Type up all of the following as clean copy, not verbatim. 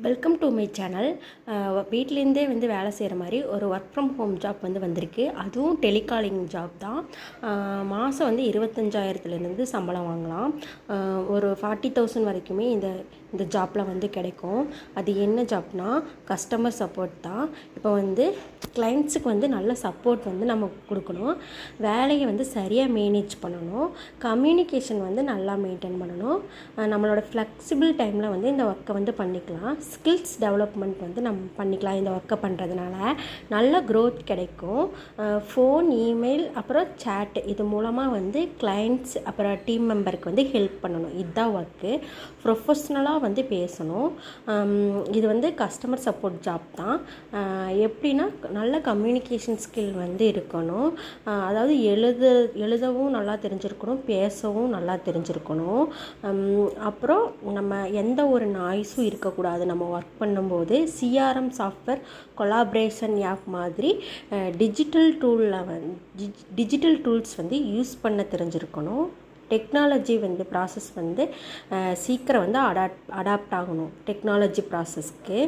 Welcome to my channel. வீட்டிலேருந்தே வந்து வேலை செய்கிற மாதிரி ஒரு ஒர்க் ஃப்ரம் ஹோம் ஜாப் வந்து வந்திருக்கு. அதுவும் டெலிகாலிங் ஜாப் தான். மாதம் வந்து 25,000லேருந்து சம்பளம் வாங்கலாம். ஒரு 40,000 வரைக்குமே இந்த ஜாப்பில் வந்து கிடைக்கும். அது என்ன ஜாப்னா கஸ்டமர் சப்போர்ட் தான். இப்போ வந்து கிளைண்ட்ஸுக்கு வந்து நல்ல சப்போர்ட் வந்து நம்ம கொடுக்கணும். வேலையை வந்து சரியாக மேனேஜ் பண்ணணும். கம்யூனிகேஷன் வந்து நல்லா மெயின்டைன் பண்ணணும். நம்மளோட ஃப்ளெக்சிபிள் டைமில் வந்து இந்த ஒர்க்கை வந்து பண்ணிக்கலாம். ஸ்கில்ஸ் டெவலப்மெண்ட் வந்து நம்ம பண்ணிக்கலாம். இந்த ஒர்க்கை பண்ணுறதுனால நல்ல க்ரோத் கிடைக்கும். ஃபோன், இமெயில், அப்புறம் சேட் இது மூலமாக வந்து கிளைண்ட்ஸ் அப்புறம் டீம் மெம்பருக்கு வந்து ஹெல்ப் பண்ணணும். இதுதான் ஒர்க்கு. ப்ரொஃபஷ்னலாக வந்து பேசணும். இது வந்து கஸ்டமர் சப்போர்ட் ஜாப் தான். எப்படின்னா நல்ல கம்யூனிகேஷன் ஸ்கில் வந்து இருக்கணும். அதாவது எழுதவும் நல்லா தெரிஞ்சிருக்கணும், பேசவும் நல்லா தெரிஞ்சிருக்கணும். அப்புறம் நம்ம எந்த ஒரு நாய்ஸும் இருக்கக்கூடாது. நம்ம ஒர்க் பண்ணும்போது சிஆர்எம் சாஃப்ட்வேர் கொலாபரேஷன் ஆப் மாதிரி டிஜிட்டல் டூல்ஸ் வந்து யூஸ் பண்ண தெரிஞ்சிருக்கணும். டெக்னாலஜி வந்து ப்ராசஸ் வந்து சீக்கிரம் வந்து அடாப்ட் ஆகணும் டெக்னாலஜி ப்ராசஸ்க்கு.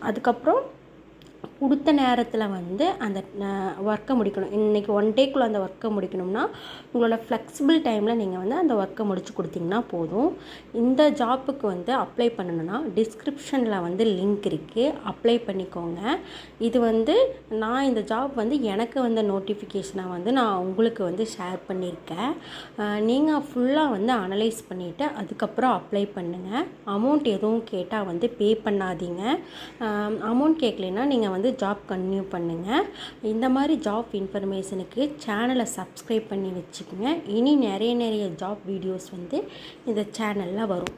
அதுக்கப்புறம் கொடுத்த நேரத்தில் வந்து அந்த ஒர்க்கை முடிக்கணும். இன்றைக்கி 1 டேக்குள்ளே அந்த ஒர்க்கை முடிக்கணும்னா உங்களோட ஃப்ளெக்சிபிள் டைமில் நீங்கள் வந்து அந்த ஒர்க்கை முடித்து கொடுத்தீங்கன்னா போதும். இந்த ஜாப்புக்கு வந்து அப்ளை பண்ணணுன்னா டிஸ்கிரிப்ஷனில் வந்து லிங்க் இருக்குது, அப்ளை பண்ணிக்கோங்க. இது வந்து நான் இந்த ஜாப் வந்து எனக்கு வந்த நோட்டிஃபிகேஷனாக வந்து நான் உங்களுக்கு வந்து ஷேர் பண்ணியிருக்கேன். நீங்கள் ஃபுல்லாக வந்து அனலைஸ் பண்ணிவிட்டு அதுக்கப்புறம் அப்ளை பண்ணுங்கள். அமௌண்ட் எதுவும் கேட்டால் வந்து பே பண்ணாதீங்க. அமௌண்ட் கேட்கலைன்னா நீங்கள் வந்து ஜாப் கன்டினியூ பண்ணுங்கள். இந்த மாதிரி ஜாப் இன்ஃபர்மேஷனுக்கு சேனலை சப்ஸ்கிரைப் பண்ணி வச்சுக்கோங்க. இனி நிறைய ஜாப் வீடியோஸ் வந்து இந்த சேனலில் வரும்.